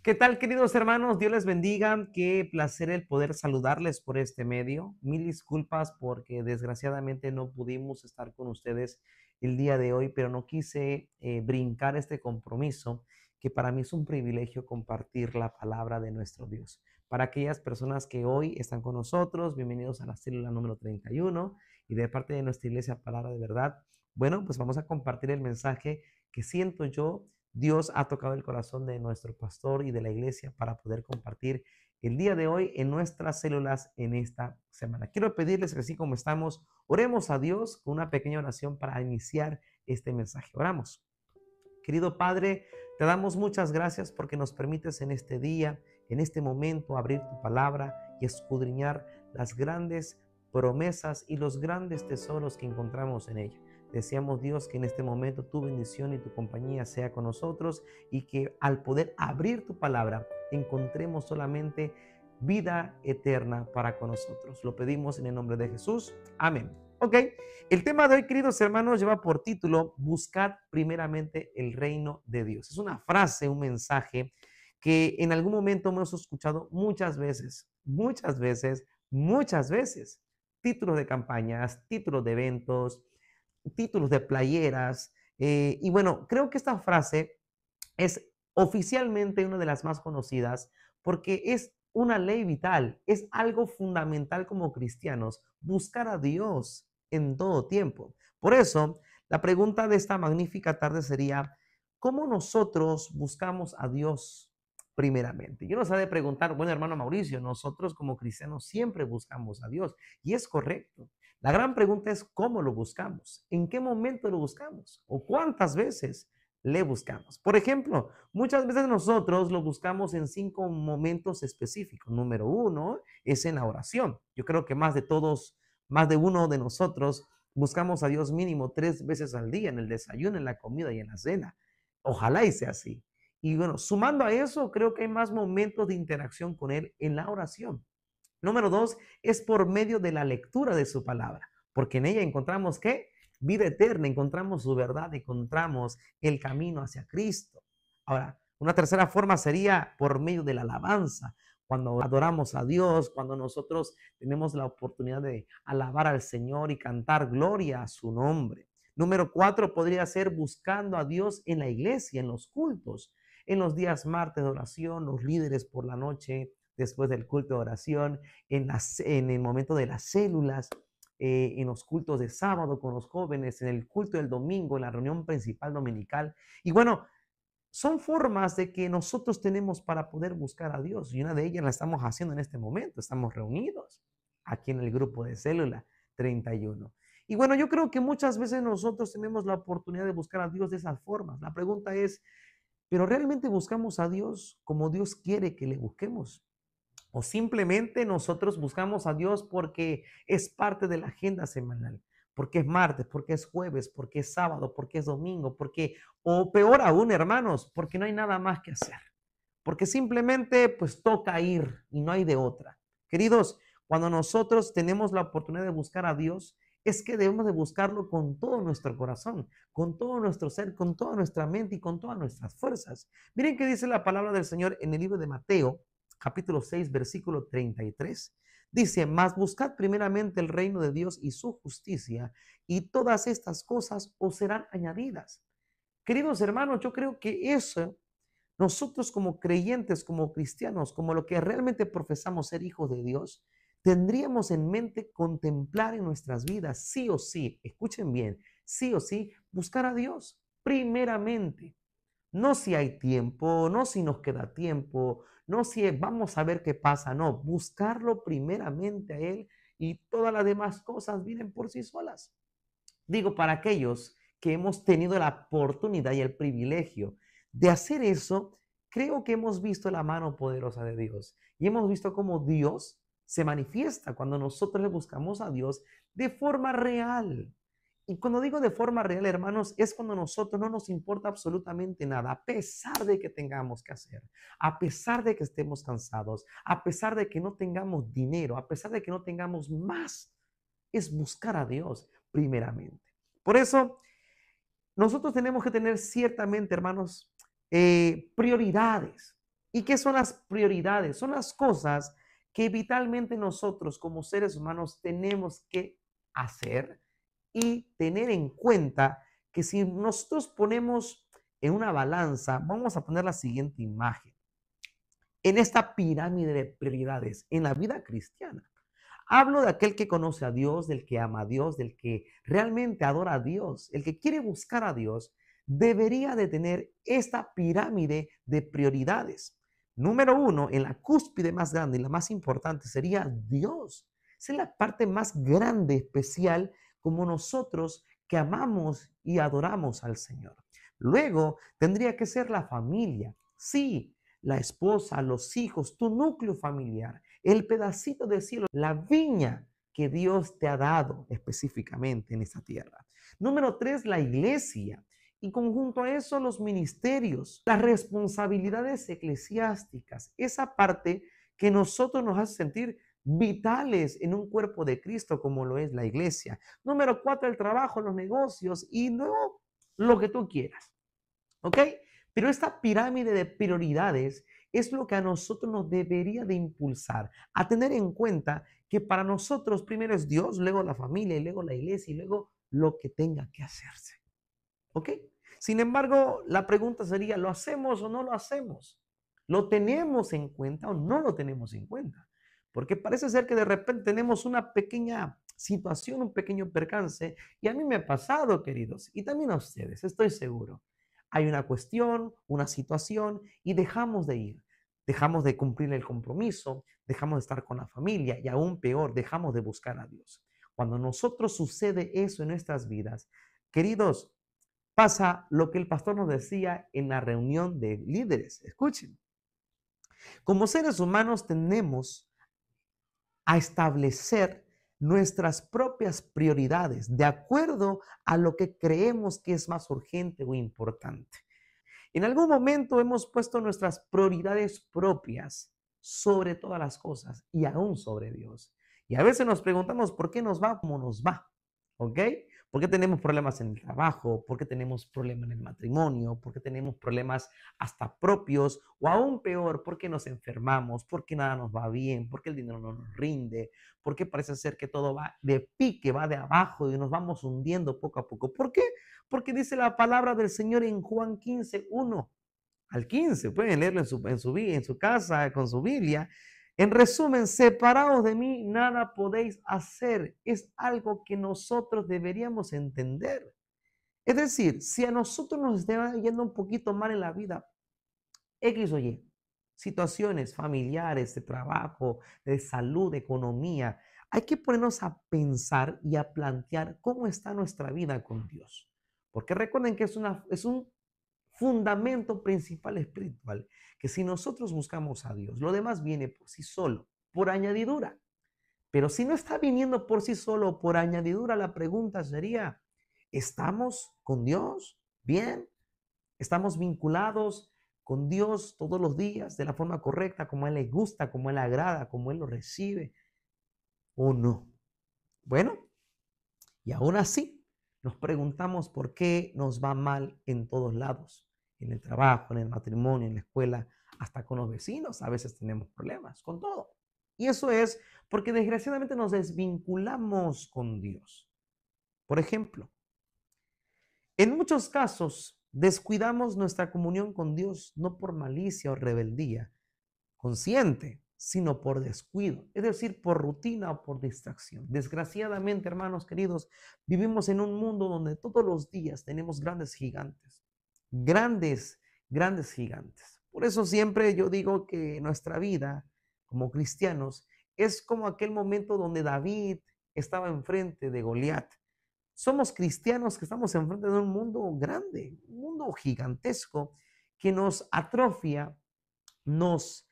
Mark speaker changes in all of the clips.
Speaker 1: ¿Qué tal, queridos hermanos? Dios les bendiga. Qué placer el poder saludarles por este medio. Mil disculpas porque desgraciadamente no pudimos estar con ustedes el día de hoy, pero no quise brincar este compromiso, que para mí es un privilegio compartir la palabra de nuestro Dios. Para aquellas personas que hoy están con nosotros, bienvenidos a la célula número 31 y de parte de nuestra iglesia Palabra de Verdad. Bueno, pues vamos a compartir el mensaje que siento yo Dios ha tocado el corazón de nuestro pastor y de la iglesia para poder compartir el día de hoy en nuestras células en esta semana. Quiero pedirles que así como estamos, oremos a Dios con una pequeña oración para iniciar este mensaje. Oramos. Querido Padre, te damos muchas gracias porque nos permites en este día, en este momento, abrir tu palabra y escudriñar las grandes promesas y los grandes tesoros que encontramos en ella. Deseamos, Dios, que en este momento tu bendición y tu compañía sea con nosotros y que al poder abrir tu palabra encontremos solamente vida eterna para con nosotros. Lo pedimos en el nombre de Jesús. Amén. Ok, el tema de hoy, queridos hermanos, lleva por título Buscad primeramente el reino de Dios. Es una frase, un mensaje que en algún momento hemos escuchado muchas veces, muchas veces, muchas veces. Títulos de campañas, títulos de eventos, títulos de playeras. Y bueno, creo que esta frase es oficialmente una de las más conocidas porque es una ley vital, es algo fundamental como cristianos, buscar a Dios en todo tiempo. Por eso, la pregunta de esta magnífica tarde sería, ¿cómo nosotros buscamos a Dios primeramente? Yo nos ha de preguntar, bueno, hermano Mauricio, nosotros como cristianos siempre buscamos a Dios y es correcto. La gran pregunta es cómo lo buscamos, en qué momento lo buscamos o cuántas veces le buscamos. Por ejemplo, muchas veces nosotros lo buscamos en 5 momentos específicos. Número 1 es en la oración. Yo creo que más de todos, más de uno de nosotros buscamos a Dios mínimo 3 veces al día, en el desayuno, en la comida y en la cena. Ojalá y sea así. Y bueno, sumando a eso, creo que hay más momentos de interacción con Él en la oración. Número 2 es por medio de la lectura de su palabra, porque en ella encontramos ¿qué? Vida eterna, encontramos su verdad, encontramos el camino hacia Cristo. Ahora, una tercera forma sería por medio de la alabanza, cuando adoramos a Dios, cuando nosotros tenemos la oportunidad de alabar al Señor y cantar gloria a su nombre. Número 4 podría ser buscando a Dios en la iglesia, en los cultos, en los días martes de oración, los líderes por la noche, después del culto de oración, en el momento de las células, en los cultos de sábado con los jóvenes, en el culto del domingo, en la reunión principal dominical. Y bueno, son formas de que nosotros tenemos para poder buscar a Dios y una de ellas la estamos haciendo en este momento. Estamos reunidos aquí en el grupo de célula 31. Y bueno, yo creo que muchas veces nosotros tenemos la oportunidad de buscar a Dios de esas formas. La pregunta es, ¿pero realmente buscamos a Dios como Dios quiere que le busquemos? O simplemente nosotros buscamos a Dios porque es parte de la agenda semanal, porque es martes, porque es jueves, porque es sábado, porque es domingo, porque, o peor aún, hermanos, porque no hay nada más que hacer, porque simplemente pues toca ir y no hay de otra. Queridos, cuando nosotros tenemos la oportunidad de buscar a Dios, es que debemos de buscarlo con todo nuestro corazón, con todo nuestro ser, con toda nuestra mente y con todas nuestras fuerzas. Miren qué dice la palabra del Señor en el libro de Mateo, capítulo 6, versículo 33. Dice, mas buscad primeramente el reino de Dios y su justicia, y todas estas cosas os serán añadidas. Queridos hermanos, yo creo que eso nosotros como creyentes, como cristianos, como lo que realmente profesamos ser hijos de Dios, tendríamos en mente contemplar en nuestras vidas, sí o sí, escuchen bien, sí o sí, buscar a Dios primeramente. No si hay tiempo, no si nos queda tiempo, no si vamos a ver qué pasa, no, buscarlo primeramente a Él y todas las demás cosas vienen por sí solas. Digo, para aquellos que hemos tenido la oportunidad y el privilegio de hacer eso, creo que hemos visto la mano poderosa de Dios y hemos visto cómo Dios se manifiesta cuando nosotros le buscamos a Dios de forma real. Y cuando digo de forma real, hermanos, es cuando a nosotros no nos importa absolutamente nada, a pesar de que tengamos que hacer, a pesar de que estemos cansados, a pesar de que no tengamos dinero, a pesar de que no tengamos más, es buscar a Dios primeramente. Por eso, nosotros tenemos que tener ciertamente, hermanos, prioridades. ¿Y qué son las prioridades? Son las cosas que vitalmente nosotros como seres humanos tenemos que hacer y tener en cuenta que si nosotros ponemos en una balanza, vamos a poner la siguiente imagen, en esta pirámide de prioridades en la vida cristiana. Hablo de aquel que conoce a Dios, del que ama a Dios, del que realmente adora a Dios, el que quiere buscar a Dios, debería de tener esta pirámide de prioridades. Número uno, en la cúspide más grande y la más importante sería Dios. Esa es la parte más grande, especial, como nosotros que amamos y adoramos al Señor. Luego tendría que ser la familia. Sí, la esposa, los hijos, tu núcleo familiar, el pedacito de cielo, la viña que Dios te ha dado específicamente en esta tierra. Número tres, la iglesia. Y conjunto a eso, los ministerios, las responsabilidades eclesiásticas, esa parte que nosotros nos hace sentir vitales en un cuerpo de Cristo como lo es la iglesia. Número cuatro, el trabajo, los negocios y luego lo que tú quieras. ¿Ok? Pero esta pirámide de prioridades es lo que a nosotros nos debería de impulsar a tener en cuenta que para nosotros primero es Dios, luego la familia y luego la iglesia y luego lo que tenga que hacerse. ¿Ok? Sin embargo, la pregunta sería, ¿lo hacemos o no lo hacemos? ¿Lo tenemos en cuenta o no lo tenemos en cuenta? Porque parece ser que de repente tenemos una pequeña situación, un pequeño percance, y a mí me ha pasado, queridos, y también a ustedes, estoy seguro. Hay una cuestión, una situación, y dejamos de ir. Dejamos de cumplir el compromiso, dejamos de estar con la familia, y aún peor, dejamos de buscar a Dios. Cuando nosotros sucede eso en nuestras vidas, queridos, pasa lo que el pastor nos decía en la reunión de líderes. Escuchen, como seres humanos tenemos a establecer nuestras propias prioridades de acuerdo a lo que creemos que es más urgente o importante. En algún momento hemos puesto nuestras prioridades propias sobre todas las cosas y aún sobre Dios. Y a veces nos preguntamos por qué nos va como nos va, ¿ok? ¿Por qué tenemos problemas en el trabajo? ¿Por qué tenemos problemas en el matrimonio? ¿Por qué tenemos problemas hasta propios? O aún peor, ¿por qué nos enfermamos? ¿Por qué nada nos va bien? ¿Por qué el dinero no nos rinde? ¿Por qué parece ser que todo va de pique, va de abajo y nos vamos hundiendo poco a poco? ¿Por qué? Porque dice la palabra del Señor en Juan 15, 1 al 15. Pueden leerlo en su casa, con su Biblia. En resumen, separados de mí, nada podéis hacer. Es algo que nosotros deberíamos entender. Es decir, si a nosotros nos está yendo un poquito mal en la vida, X o Y, situaciones familiares, de trabajo, de salud, de economía, hay que ponernos a pensar y a plantear cómo está nuestra vida con Dios. Porque recuerden que es un fundamento principal espiritual, que si nosotros buscamos a Dios, lo demás viene por sí solo, por añadidura. Pero si no está viniendo por sí solo, por añadidura, la pregunta sería, ¿estamos con Dios? ¿Bien? ¿Estamos vinculados con Dios todos los días de la forma correcta, como a Él le gusta, como a Él le agrada, como Él lo recibe? ¿O no? Bueno, y aún así nos preguntamos por qué nos va mal en todos lados, en el trabajo, en el matrimonio, en la escuela, hasta con los vecinos. A veces tenemos problemas con todo. Y eso es porque desgraciadamente nos desvinculamos con Dios. Por ejemplo, en muchos casos descuidamos nuestra comunión con Dios no por malicia o rebeldía consciente, sino por descuido, es decir, por rutina o por distracción. Desgraciadamente, hermanos queridos, vivimos en un mundo donde todos los días tenemos grandes gigantes, grandes, grandes gigantes. Por eso siempre yo digo que nuestra vida como cristianos es como aquel momento donde David estaba enfrente de Goliat. Somos cristianos que estamos enfrente de un mundo grande, un mundo gigantesco que nos atrofia, nos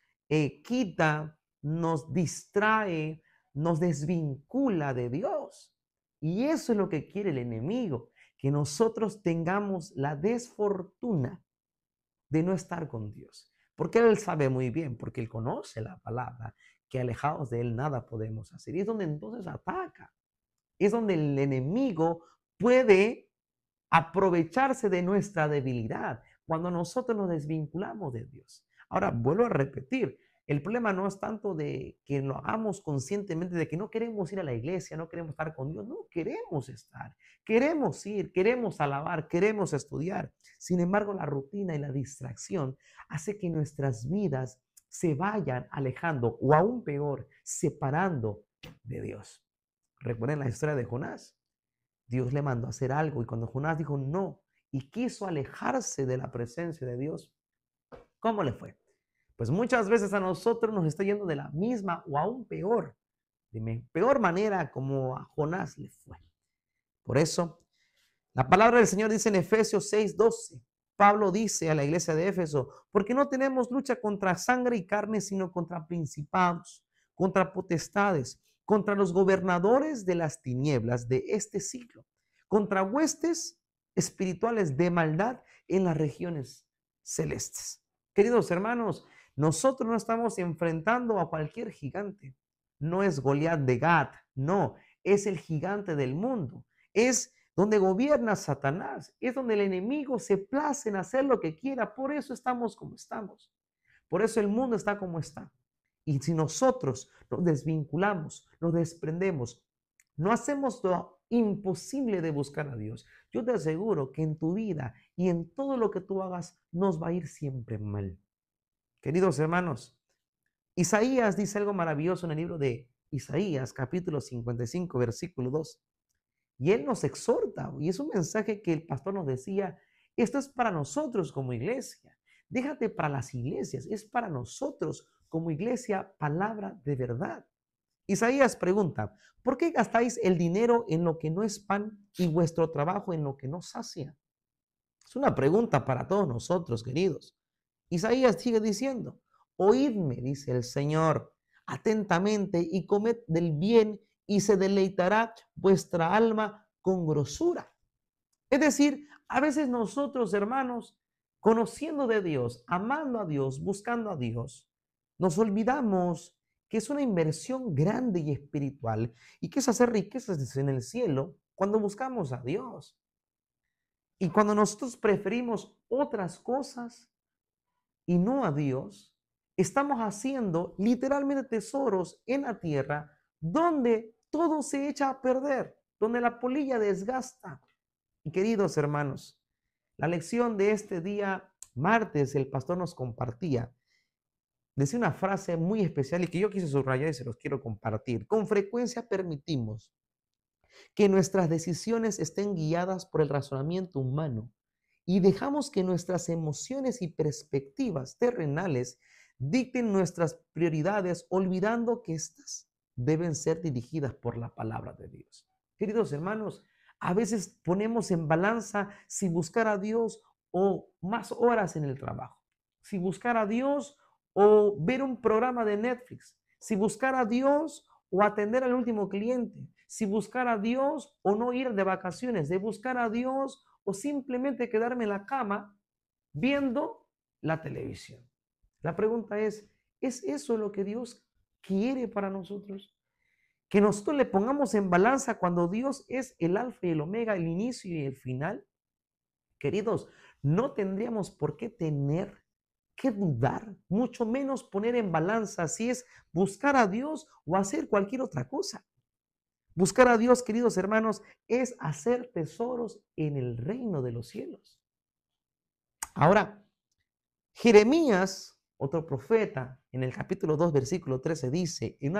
Speaker 1: quita, nos distrae, nos desvincula de Dios. Y eso es lo que quiere el enemigo, que nosotros tengamos la desfortuna de no estar con Dios. Porque Él sabe muy bien, porque Él conoce la palabra, que alejados de Él nada podemos hacer. Y es donde entonces ataca. Es donde el enemigo puede aprovecharse de nuestra debilidad cuando nosotros nos desvinculamos de Dios. Ahora, vuelvo a repetir, el problema no es tanto de que lo hagamos conscientemente, de que no queremos ir a la iglesia, no queremos estar con Dios, no queremos estar, queremos ir, queremos alabar, queremos estudiar. Sin embargo, la rutina y la distracción hace que nuestras vidas se vayan alejando o aún peor, separando de Dios. Recuerden la historia de Jonás. Dios le mandó a hacer algo y cuando Jonás dijo no y quiso alejarse de la presencia de Dios, ¿cómo le fue? Pues muchas veces a nosotros nos está yendo de la misma o aún peor, de peor manera como a Jonás le fue. Por eso, la palabra del Señor dice en Efesios 6:12, Pablo dice a la iglesia de Éfeso, porque no tenemos lucha contra sangre y carne, sino contra principados, contra potestades, contra los gobernadores de las tinieblas de este siglo, contra huestes espirituales de maldad en las regiones celestes. Queridos hermanos, nosotros no estamos enfrentando a cualquier gigante. No es Goliat de Gat, no, es el gigante del mundo. Es donde gobierna Satanás, es donde el enemigo se place en hacer lo que quiera. Por eso estamos como estamos. Por eso el mundo está como está. Y si nosotros nos desvinculamos, nos desprendemos, no hacemos lo imposible de buscar a Dios, yo te aseguro que en tu vida y en todo lo que tú hagas nos va a ir siempre mal. Queridos hermanos, Isaías dice algo maravilloso en el libro de Isaías, capítulo 55, versículo 2. Y él nos exhorta, y es un mensaje que el pastor nos decía, esto es para nosotros como iglesia. Déjate para las iglesias, es para nosotros como iglesia, palabra de verdad. Isaías pregunta, ¿por qué gastáis el dinero en lo que no es pan y vuestro trabajo en lo que no sacia? Es una pregunta para todos nosotros, queridos. Isaías sigue diciendo, oídme, dice el Señor, atentamente y comed del bien y se deleitará vuestra alma con grosura. Es decir, a veces nosotros, hermanos, conociendo de Dios, amando a Dios, buscando a Dios, nos olvidamos que es una inversión grande y espiritual y que es hacer riquezas en el cielo cuando buscamos a Dios. Y cuando nosotros preferimos otras cosas y no a Dios, estamos haciendo literalmente tesoros en la tierra donde todo se echa a perder, donde la polilla desgasta. Y queridos hermanos, la lección de este día martes, el pastor nos compartía, decía una frase muy especial y que yo quise subrayar y se los quiero compartir. Con frecuencia permitimos que nuestras decisiones estén guiadas por el razonamiento humano y dejamos que nuestras emociones y perspectivas terrenales dicten nuestras prioridades, olvidando que éstas deben ser dirigidas por la palabra de Dios. Queridos hermanos, a veces ponemos en balanza si buscar a Dios o más horas en el trabajo, si buscar a Dios o ver un programa de Netflix, si buscar a Dios o atender al último cliente, si buscar a Dios o no ir de vacaciones, de buscar a Dios o simplemente quedarme en la cama viendo la televisión. La pregunta ¿es eso lo que Dios quiere para nosotros? Que nosotros le pongamos en balanza cuando Dios es el alfa y el omega, el inicio y el final. Queridos, no tendríamos por qué tener que dudar, mucho menos poner en balanza si es buscar a Dios o hacer cualquier otra cosa. Buscar a Dios, queridos hermanos, es hacer tesoros en el reino de los cielos. Ahora, Jeremías, otro profeta, en el capítulo 2, versículo 13, dice, en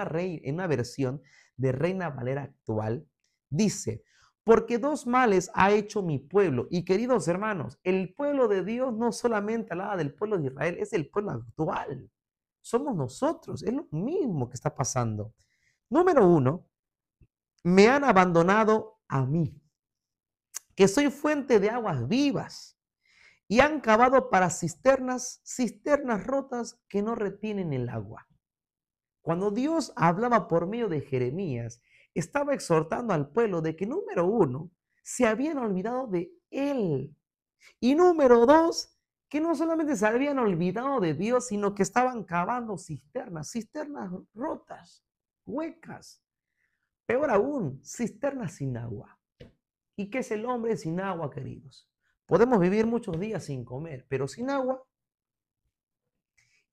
Speaker 1: una versión de Reina Valera actual, dice, porque dos males ha hecho mi pueblo. Y queridos hermanos, el pueblo de Dios no solamente hablaba del pueblo de Israel, es el pueblo actual. Somos nosotros, es lo mismo que está pasando. Número uno, me han abandonado a mí, que soy fuente de aguas vivas, y han cavado para cisternas rotas que no retienen el agua. Cuando Dios hablaba por medio de Jeremías, estaba exhortando al pueblo de que, número uno, se habían olvidado de él. Y número dos, que no solamente se habían olvidado de Dios, sino que estaban cavando cisternas rotas, huecas. Peor aún, cisternas sin agua. ¿Y qué es el hombre sin agua, queridos? Podemos vivir muchos días sin comer, pero sin agua.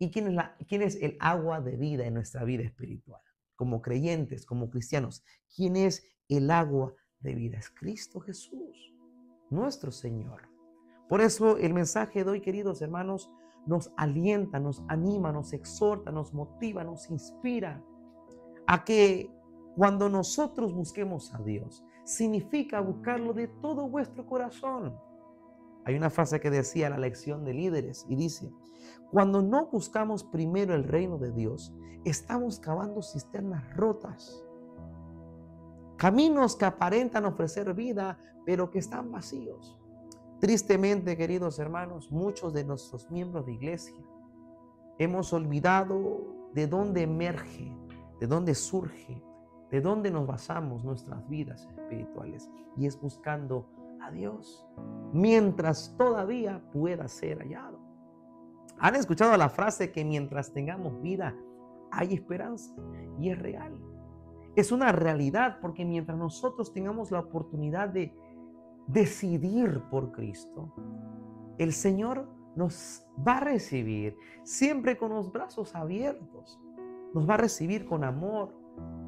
Speaker 1: ¿Y quién es el agua de vida en nuestra vida espiritual? Como creyentes, como cristianos, ¿quién es el agua de vida? Es Cristo Jesús, nuestro Señor. Por eso el mensaje de hoy, queridos hermanos, nos alienta, nos anima, nos exhorta, nos motiva, nos inspira a que cuando nosotros busquemos a Dios, significa buscarlo de todo vuestro corazón. Hay una frase que decía la lección de líderes y dice: cuando no buscamos primero el reino de Dios, estamos cavando cisternas rotas, caminos que aparentan ofrecer vida, pero que están vacíos. Tristemente, queridos hermanos, muchos de nuestros miembros de iglesia hemos olvidado de dónde emerge, de dónde surge, de dónde nos basamos nuestras vidas espirituales, y es buscando a Dios mientras todavía pueda ser hallado. ¿Han escuchado la frase que mientras tengamos vida hay esperanza? Y es real. Es una realidad, porque mientras nosotros tengamos la oportunidad de decidir por Cristo, el Señor nos va a recibir siempre con los brazos abiertos. Nos va a recibir con amor.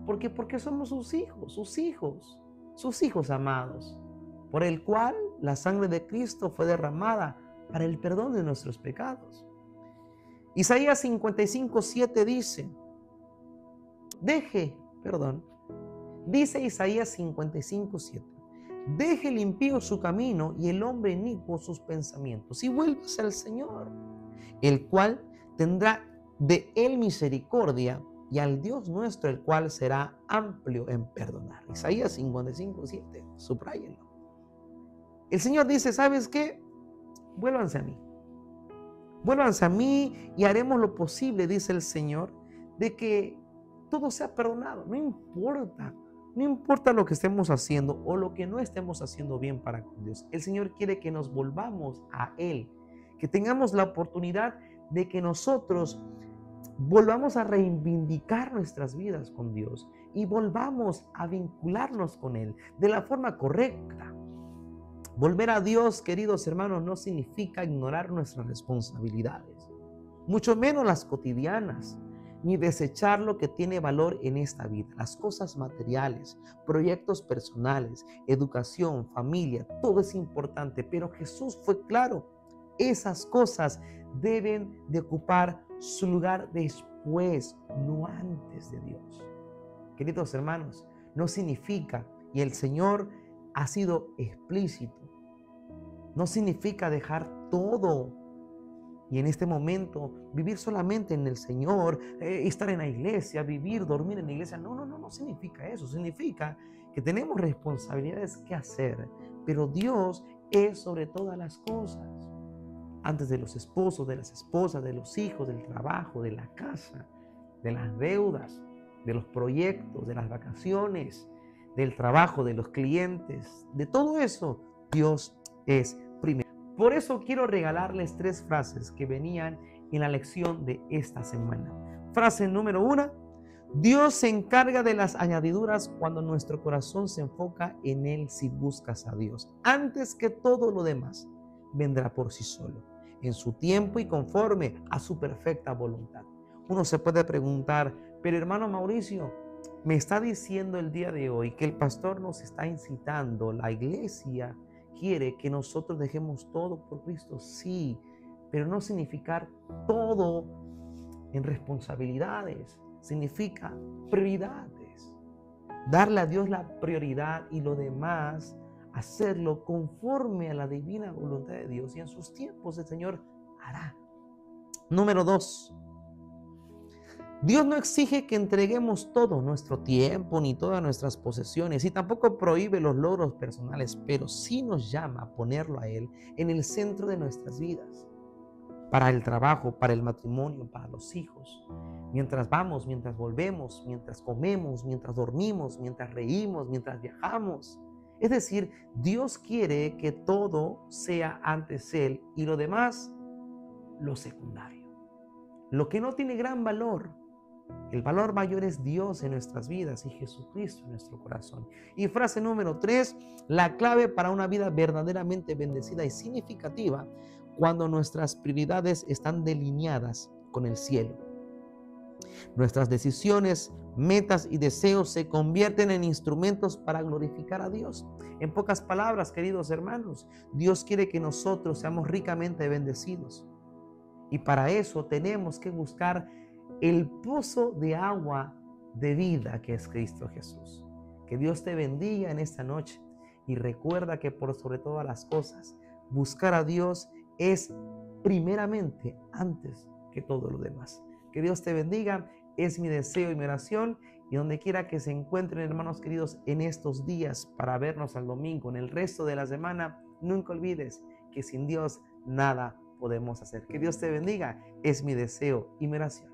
Speaker 1: Porque somos sus hijos amados, por el cual la sangre de Cristo fue derramada para el perdón de nuestros pecados. Isaías 55:7 dice Isaías 55:7: deje el impío su camino y el hombre inicuo sus pensamientos, y vuélvase al Señor, el cual tendrá de él misericordia, y al Dios nuestro, el cual será amplio en perdonar. Isaías 55:7, subráyenlo. El Señor dice: ¿sabes qué? Vuélvanse a mí. Vuélvanse a mí y haremos lo posible, dice el Señor, de que todo sea perdonado. No importa lo que estemos haciendo o lo que no estemos haciendo bien para con Dios. El Señor quiere que nos volvamos a Él, que tengamos la oportunidad de que nosotros volvamos a reivindicar nuestras vidas con Dios y volvamos a vincularnos con Él de la forma correcta. Volver a Dios, queridos hermanos, no significa ignorar nuestras responsabilidades, mucho menos las cotidianas, ni desechar lo que tiene valor en esta vida. Las cosas materiales, proyectos personales, educación, familia, todo es importante, pero Jesús fue claro: esas cosas deben de ocupar su lugar después, no antes de Dios. Queridos hermanos, no significa, y el Señor ha sido explícito, no significa dejar todo y en este momento vivir solamente en el Señor, estar en la iglesia, vivir, dormir en la iglesia. No significa eso. Significa que tenemos responsabilidades que hacer, pero Dios es sobre todas las cosas. Antes de los esposos, de las esposas, de los hijos, del trabajo, de la casa, de las deudas, de los proyectos, de las vacaciones, del trabajo, de los clientes, de todo eso, Dios es primero. Por eso quiero regalarles 3 frases que venían en la lección de esta semana. Frase número 1: Dios se encarga de las añadiduras cuando nuestro corazón se enfoca en Él. Si buscas a Dios, antes que todo lo demás, vendrá por sí solo, en su tiempo y conforme a su perfecta voluntad. Uno se puede preguntar: pero hermano Mauricio, me está diciendo el día de hoy que el pastor nos está incitando, la iglesia quiere que nosotros dejemos todo por Cristo. Sí, pero no significar todo en responsabilidades, significa prioridades. Darle a Dios la prioridad y lo demás, hacerlo conforme a la divina voluntad de Dios, y en sus tiempos el Señor hará. Número 2. Dios no exige que entreguemos todo nuestro tiempo ni todas nuestras posesiones, y tampoco prohíbe los logros personales, pero sí nos llama a ponerlo a Él en el centro de nuestras vidas, para el trabajo, para el matrimonio, para los hijos. Mientras vamos, mientras volvemos, mientras comemos, mientras dormimos, mientras reímos, mientras viajamos. Es decir, Dios quiere que todo sea antes Él y lo demás, lo secundario. Lo que no tiene gran valor. El valor mayor es Dios en nuestras vidas y Jesucristo en nuestro corazón. Y frase número 3, la clave para una vida verdaderamente bendecida y significativa: cuando nuestras prioridades están delineadas con el cielo. Nuestras decisiones, metas y deseos se convierten en instrumentos para glorificar a Dios. En pocas palabras, queridos hermanos, Dios quiere que nosotros seamos ricamente bendecidos. Y para eso tenemos que buscar el pozo de agua de vida que es Cristo Jesús. Que Dios te bendiga en esta noche y recuerda que por sobre todas las cosas, buscar a Dios es primeramente antes que todo lo demás. Que Dios te bendiga, es mi deseo y mi oración, y donde quiera que se encuentren, hermanos queridos, en estos días para vernos al domingo, en el resto de la semana, nunca olvides que sin Dios nada podemos hacer. Que Dios te bendiga, es mi deseo y mi oración.